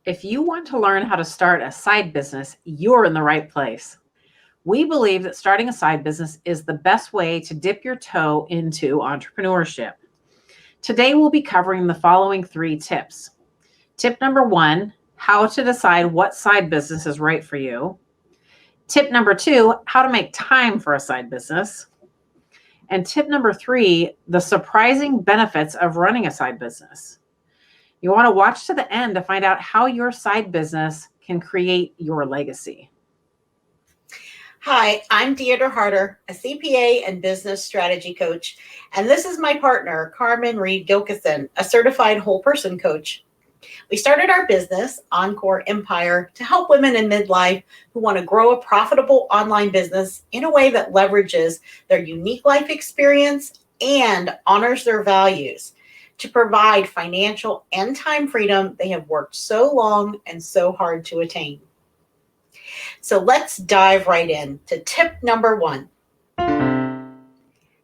If you want to learn how to start a side business, you're in the right place. We believe that starting a side business is the best way to dip your toe into entrepreneurship. Today, we'll be covering the following 3 tips. Tip number 1, how to decide what side business is right for you. Tip number 2, how to make time for a side business. And tip number 3, the surprising benefits of running a side business. You want to watch to the end to find out how your side business can create your legacy. Hi, I'm Deidre Harder, a CPA and business strategy coach, and this is my partner, Carmen Reed Gilkison, a certified whole person coach. We started our business, Encore Empire, to help women in midlife who want to grow a profitable online business in a way that leverages their unique life experience and honors their values to provide financial and time freedom they have worked so long and so hard to attain. So let's dive right in to tip number 1.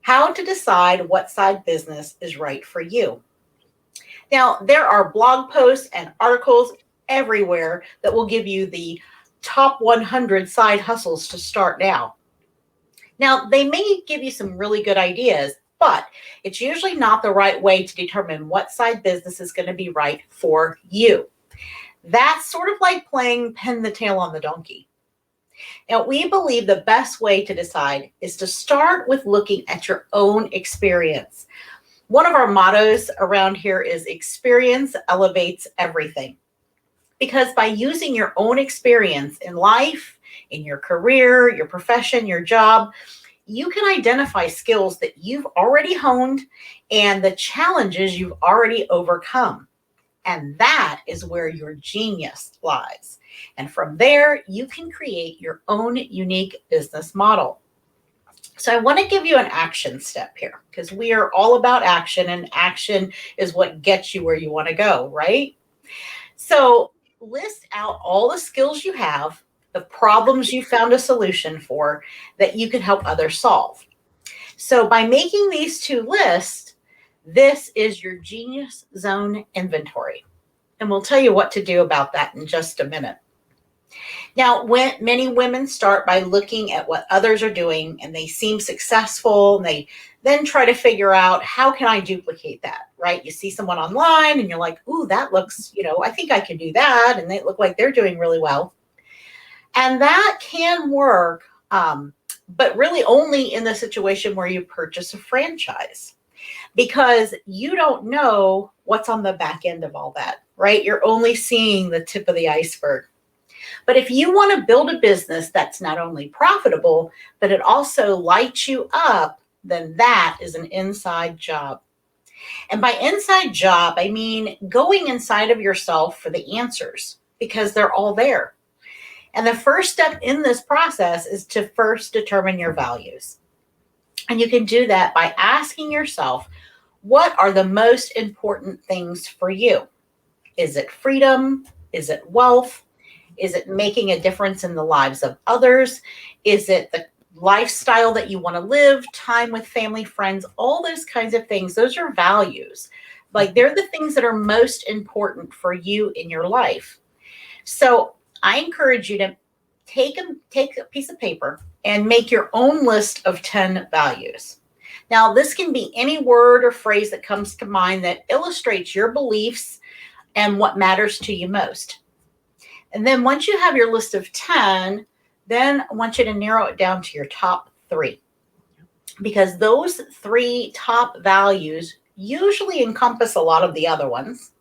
How to decide what side business is right for you. Now, there are blog posts and articles everywhere that will give you the top 100 side hustles to start now. Now, they may give you some really good ideas, but it's usually not the right way to determine what side business is going to be right for you. That's sort of like playing pin the tail on the donkey. Now, we believe the best way to decide is to start with looking at your own experience. One of our mottos around here is experience elevates everything. Because by using your own experience in life, in your career, your profession, your job, you can identify skills that you've already honed and the challenges you've already overcome. And that is where your genius lies. And from there, you can create your own unique business model. So I want to give you an action step here because we are all about action, and action is what gets you where you want to go, right? So list out all the skills you have, the problems you found a solution for that you can help others solve. So by making these 2 lists, this is your genius zone inventory. And we'll tell you what to do about that in just a minute. Now, when many women start by looking at what others are doing and they seem successful, and they then try to figure out, how can I duplicate that, right? You see someone online and you're like, ooh, that looks, I think I can do that. And they look like they're doing really well. And that can work, but really only in the situation where you purchase a franchise, because you don't know what's on the back end of all that, right? You're only seeing the tip of the iceberg. But if you want to build a business that's not only profitable, but it also lights you up, then that is an inside job. And by inside job, I mean going inside of yourself for the answers, because they're all there. And the first step in this process is to first determine your values. And you can do that by asking yourself, what are the most important things for you? Is it freedom? Is it wealth? Is it making a difference in the lives of others? Is it the lifestyle that you want to live, time with family, friends, all those kinds of things? Those are values. Like, they're the things that are most important for you in your life. So I encourage you to take a piece of paper and make your own list of 10 values. Now, this can be any word or phrase that comes to mind that illustrates your beliefs and what matters to you most. And then once you have your list of 10, then I want you to narrow it down to your top 3. Because those 3 top values usually encompass a lot of the other ones,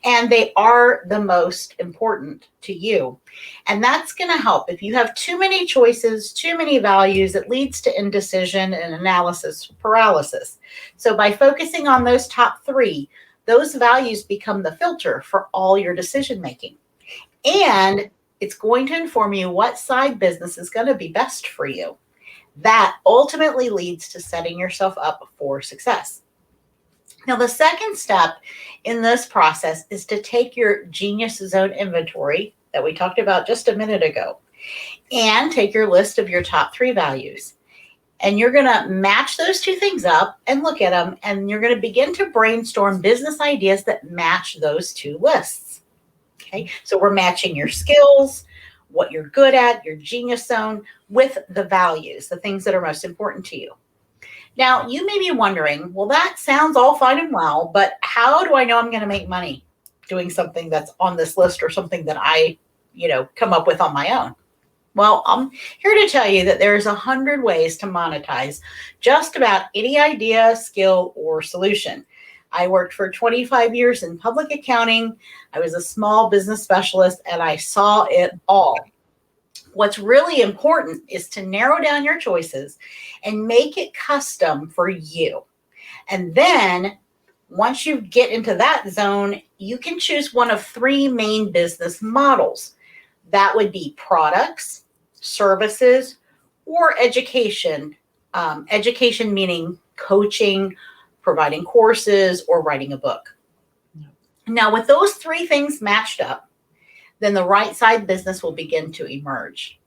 and they are the most important to you. And that's going to help. If you have too many choices, too many values, it leads to indecision and analysis paralysis. So by focusing on those top 3, those values become the filter for all your decision making. And it's going to inform you what side business is going to be best for you. That ultimately leads to setting yourself up for success. Now, the second step in this process is to take your genius zone inventory that we talked about just a minute ago and take your list of your top 3 values. And you're going to match those 2 things up and look at them, and you're going to begin to brainstorm business ideas that match those 2 lists. Okay, so we're matching your skills, what you're good at, your genius zone, with the values, the things that are most important to you. Now, you may be wondering, well, that sounds all fine and well, but how do I know I'm going to make money doing something that's on this list or something that I, come up with on my own? Well, I'm here to tell you that there's 100 ways to monetize just about any idea, skill, or solution. I worked for 25 years in public accounting. I was a small business specialist and I saw it all. What's really important is to narrow down your choices and make it custom for you. And then once you get into that zone, you can choose one of three main business models. That would be products, services, or education. Education meaning coaching, providing courses, or writing a book. Now, with those three things matched up, then the right side business will begin to emerge.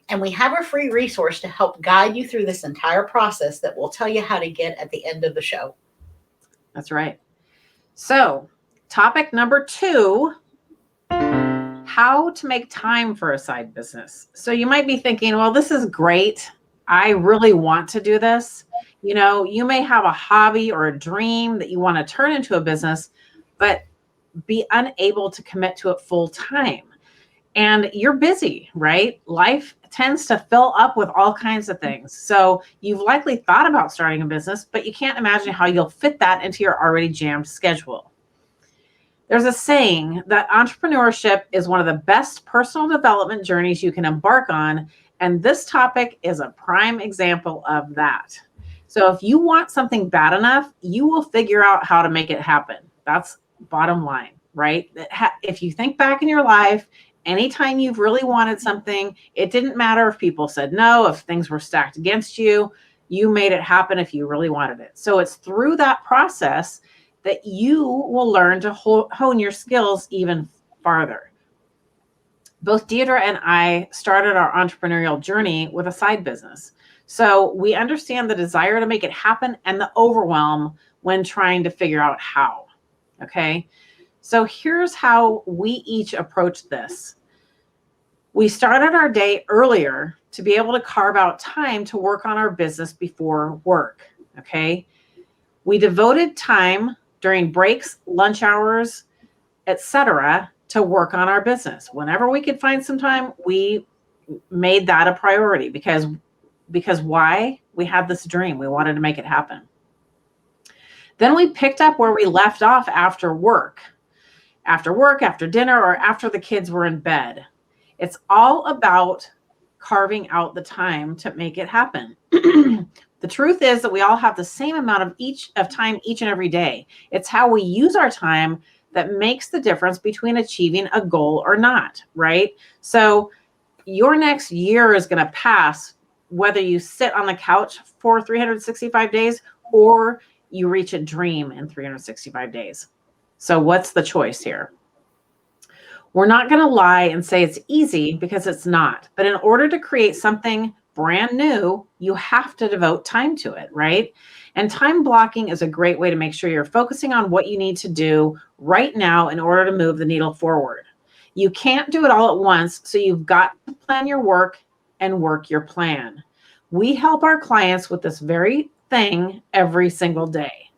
And we have a free resource to help guide you through this entire process that we'll tell you how to get at the end of the show. That's right. So, topic number 2, how to make time for a side business. So you might be thinking, well, this is great. I really want to do this. You may have a hobby or a dream that you want to turn into a business, but be unable to commit to it full time. And you're busy, right? Life tends to fill up with all kinds of things. So you've likely thought about starting a business, but you can't imagine how you'll fit that into your already jammed schedule. There's a saying that entrepreneurship is one of the best personal development journeys you can embark on, and this topic is a prime example of that. So if you want something bad enough, you will figure out how to make it happen. That's bottom line, right? If you think back in your life, anytime you've really wanted something, it didn't matter if people said no, if things were stacked against you, you made it happen if you really wanted it. So it's through that process that you will learn to hone your skills even farther. Both Deidre and I started our entrepreneurial journey with a side business. So we understand the desire to make it happen and the overwhelm when trying to figure out how. Okay. So here's how we each approach this. We started our day earlier to be able to carve out time to work on our business before work. Okay. We devoted time during breaks, lunch hours, etc., to work on our business. Whenever we could find some time, we made that a priority because why? We had this dream. We wanted to make it happen. Then we picked up where we left off after work, after dinner, or after the kids were in bed. It's all about carving out the time to make it happen. The truth is that we all have the same amount of time each and every day. It's how we use our time that makes the difference between achieving a goal or not, right? So your next year is going to pass whether you sit on the couch for 365 days or you reach a dream in 365 days. So what's the choice here? We're not going to lie and say it's easy because it's not. But in order to create something brand new, you have to devote time to it, right? And time blocking is a great way to make sure you're focusing on what you need to do right now in order to move the needle forward. You can't do it all at once, so you've got to plan your work and work your plan. We help our clients with this very thing every single day.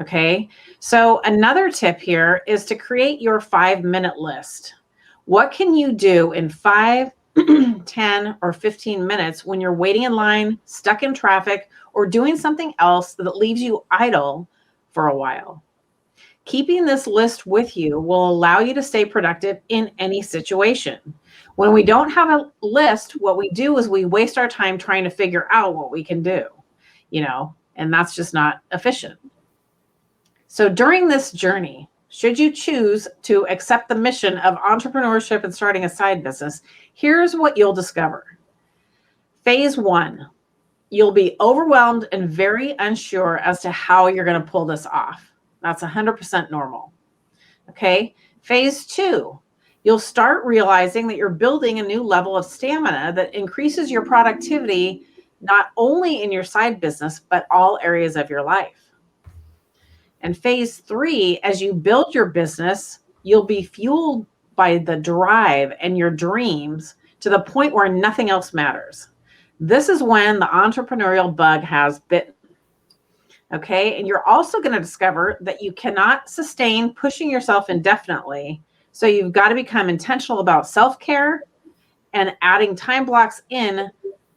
Okay, so another tip here is to create your 5-minute list. What can you do in 5, 10, or 15 minutes when you're waiting in line, stuck in traffic, or doing something else that leaves you idle for a while? Keeping this list with you will allow you to stay productive in any situation. When we don't have a list, what we do is we waste our time trying to figure out what we can do, and that's just not efficient. So during this journey, should you choose to accept the mission of entrepreneurship and starting a side business, here's what you'll discover. Phase 1, you'll be overwhelmed and very unsure as to how you're going to pull this off. That's 100% normal. Okay. Phase 2, you'll start realizing that you're building a new level of stamina that increases your productivity, not only in your side business, but all areas of your life. And phase 3, as you build your business, you'll be fueled by the drive and your dreams to the point where nothing else matters. This is when the entrepreneurial bug has bitten. Okay. And you're also going to discover that you cannot sustain pushing yourself indefinitely. So you've got to become intentional about self-care and adding time blocks in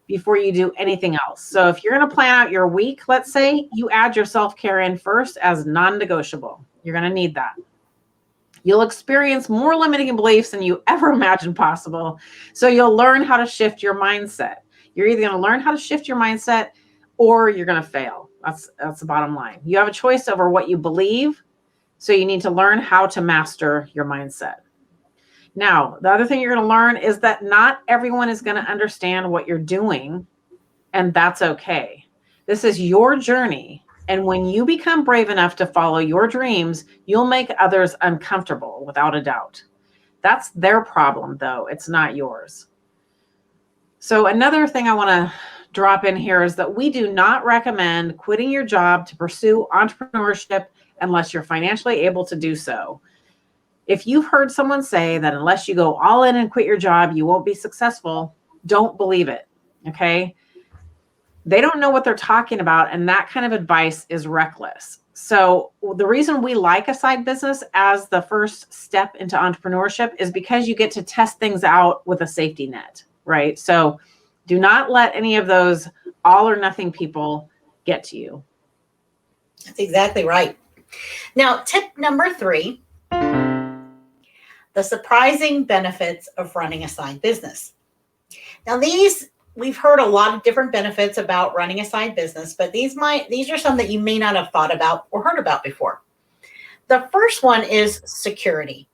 before you do anything else. So if you're going to plan out your week, let's say, you add your self-care in first as non-negotiable. You're going to need that. You'll experience more limiting beliefs than you ever imagined possible. So you'll learn how to shift your mindset. You're either going to learn how to shift your mindset or you're going to fail. That's the bottom line. You have a choice over what you believe. So you need to learn how to master your mindset. Now, the other thing you're going to learn is that not everyone is going to understand what you're doing, and that's okay. This is your journey. And when you become brave enough to follow your dreams, you'll make others uncomfortable, without a doubt. That's their problem, though. It's not yours. So another thing I want to drop in here is that we do not recommend quitting your job to pursue entrepreneurship unless you're financially able to do so. If you've heard someone say that unless you go all in and quit your job, you won't be successful, don't believe it, okay? They don't know what they're talking about, and that kind of advice is reckless. So the reason we like a side business as the first step into entrepreneurship is because you get to test things out with a safety net, right? So do not let any of those all or nothing people get to you. That's exactly right. Now, tip number 3, the surprising benefits of running a side business. Now, we've heard a lot of different benefits about running a side business, but these are some that you may not have thought about or heard about before. The first one is security.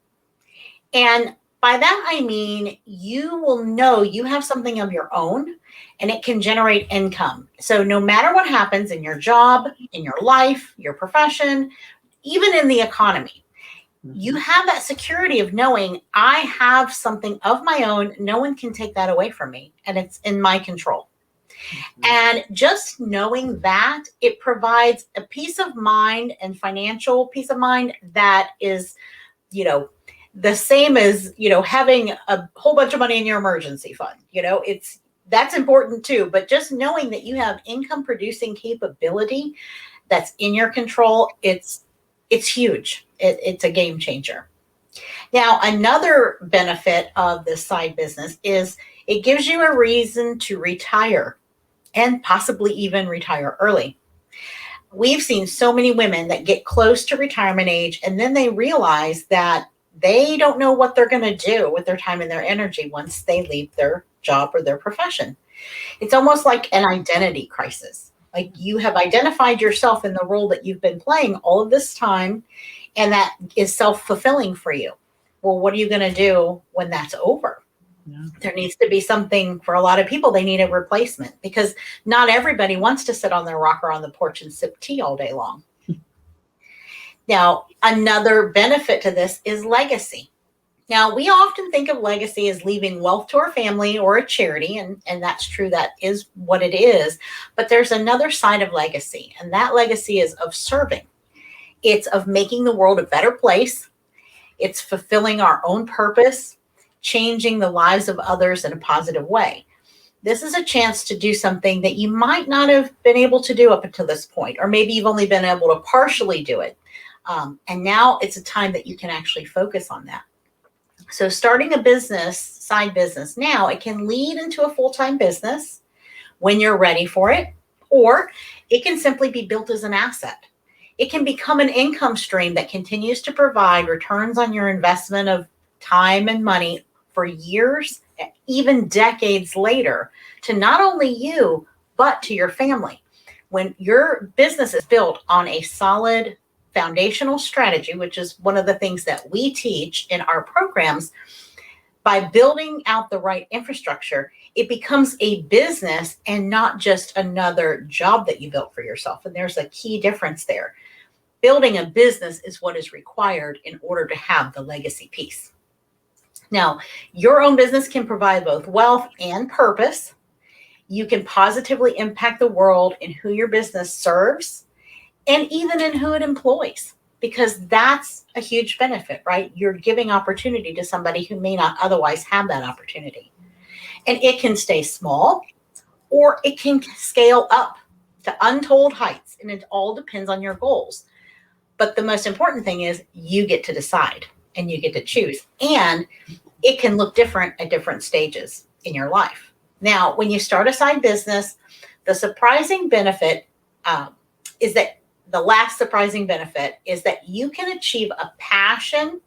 And by that, I mean, you will know you have something of your own and it can generate income. So no matter what happens in your job, in your life, your profession, even in the economy, you have that security of knowing I have something of my own. No one can take that away from me, and it's in my control. And just knowing that, it provides a peace of mind and financial peace of mind that is, the same as, having a whole bunch of money in your emergency fund. That's important too. But just knowing that you have income producing capability that's in your control, it's huge. It's a game changer. Now, another benefit of this side business is it gives you a reason to retire and possibly even retire early. We've seen so many women that get close to retirement age and then they realize that they don't know what they're going to do with their time and their energy once they leave their job or their profession. It's almost like an identity crisis. Like you have identified yourself in the role that you've been playing all of this time, and that is self-fulfilling for you. Well, what are you going to do when that's over? Yeah. There needs to be something for a lot of people. They need a replacement because not everybody wants to sit on their rocker on the porch and sip tea all day long. Now, another benefit to this is legacy. Now, we often think of legacy as leaving wealth to our family or a charity, and that's true. That is what it is. But there's another side of legacy, and that legacy is of serving. It's of making the world a better place. It's fulfilling our own purpose, changing the lives of others in a positive way. This is a chance to do something that you might not have been able to do up until this point, or maybe you've only been able to partially do it. And now it's a time that you can actually focus on that. So starting a business, side business now, it can lead into a full-time business when you're ready for it, or it can simply be built as an asset. It can become an income stream that continues to provide returns on your investment of time and money for years, even decades later, to not only you, but to your family. When your business is built on a solid foundational strategy, which is one of the things that we teach in our programs, by building out the right infrastructure, it becomes a business and not just another job that you built for yourself. And there's a key difference there. Building a business is what is required in order to have the legacy piece. Now, your own business can provide both wealth and purpose. You can positively impact the world in who your business serves and even in who it employs, because that's a huge benefit, right? You're giving opportunity to somebody who may not otherwise have that opportunity. And it can stay small or it can scale up to untold heights. And it all depends on your goals. But the most important thing is you get to decide and you get to choose. And it can look different at different stages in your life. Now, when you start a side business, the surprising benefit is that the last surprising benefit is that you can achieve a passion,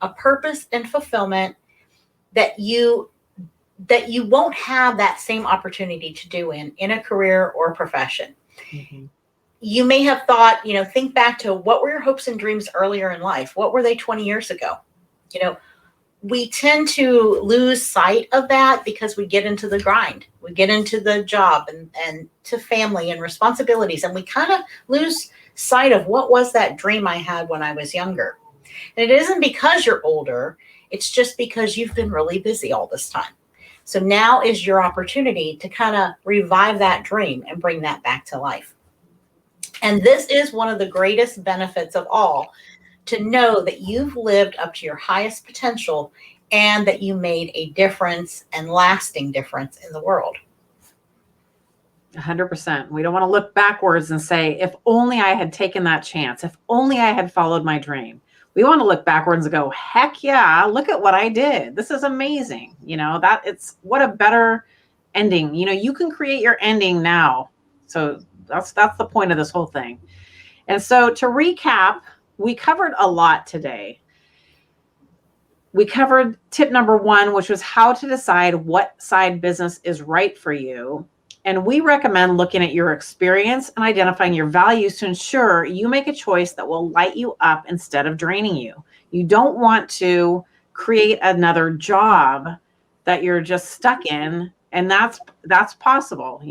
a purpose, and fulfillment that you won't have that same opportunity to do in a career or profession. Mm-hmm. You may have thought, think back to what were your hopes and dreams earlier in life? What were they 20 years ago? We tend to lose sight of that because we get into the grind. We get into the job and to family and responsibilities, and we kind of lose sight of what was that dream I had when I was younger. And it isn't because you're older. It's just because you've been really busy all this time. So now is your opportunity to kind of revive that dream and bring that back to life. And this is one of the greatest benefits of all, to know that you've lived up to your highest potential and that you made a difference and lasting difference in the world. 100%. We don't want to look backwards and say, if only I had taken that chance, if only I had followed my dream. We want to look backwards and go, heck yeah, look at what I did. This is amazing. What a better ending. You can create your ending now. So that's the point of this whole thing. And so to recap, we covered a lot today. We covered tip number 1, which was how to decide what side business is right for you. And we recommend looking at your experience and identifying your values to ensure you make a choice that will light you up instead of draining you. You don't want to create another job that you're just stuck in. And that's possible.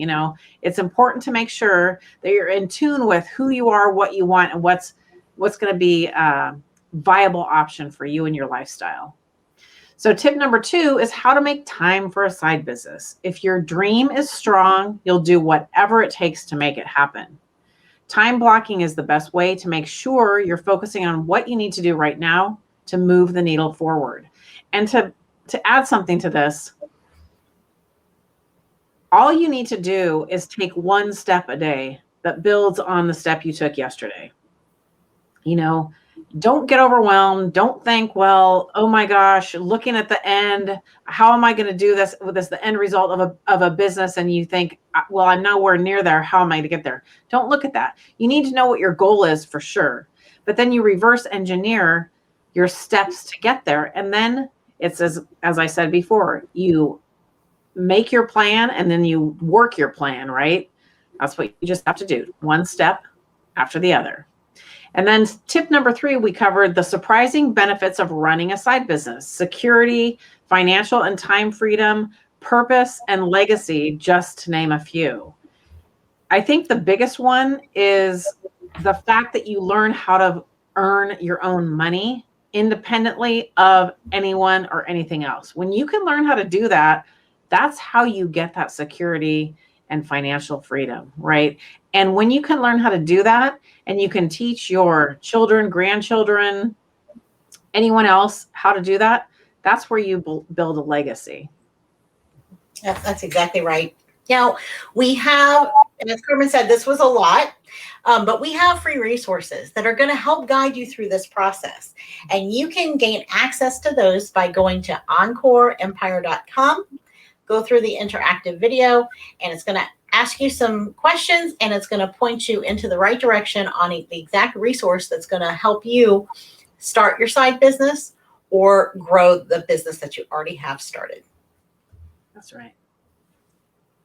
It's important to make sure that you're in tune with who you are, what you want, and what's going to be a viable option for you and your lifestyle. So tip number 2 is how to make time for a side business. If your dream is strong, you'll do whatever it takes to make it happen. Time blocking is the best way to make sure you're focusing on what you need to do right now to move the needle forward. And to add something to this, all you need to do is take one step a day that builds on the step you took yesterday. Don't get overwhelmed. Don't think, well, oh my gosh, looking at the end, how am I going to do this? With this, the end result of a business. And you think, well, I'm nowhere near there. How am I going to get there? Don't look at that. You need to know what your goal is for sure. But then you reverse engineer your steps to get there. And then it's as I said before, you make your plan and then you work your plan, right? That's what you just have to do. One step after the other. And then tip number 3, we covered the surprising benefits of running a side business: security, financial and time freedom, purpose, and legacy, just to name a few. I think the biggest one is the fact that you learn how to earn your own money independently of anyone or anything else. When you can learn how to do that, that's how you get that security and financial freedom, right? And when you can learn how to do that, and you can teach your children, grandchildren, anyone else how to do that, that's where you build a legacy. That's exactly right. Now, we have, and as Carmen said, this was a lot, but we have free resources that are going to help guide you through this process. And you can gain access to those by going to encoreempire.com, go through the interactive video, and it's going to ask you some questions, and it's going to point you into the right direction on the exact resource that's going to help you start your side business or grow the business that you already have started. That's right.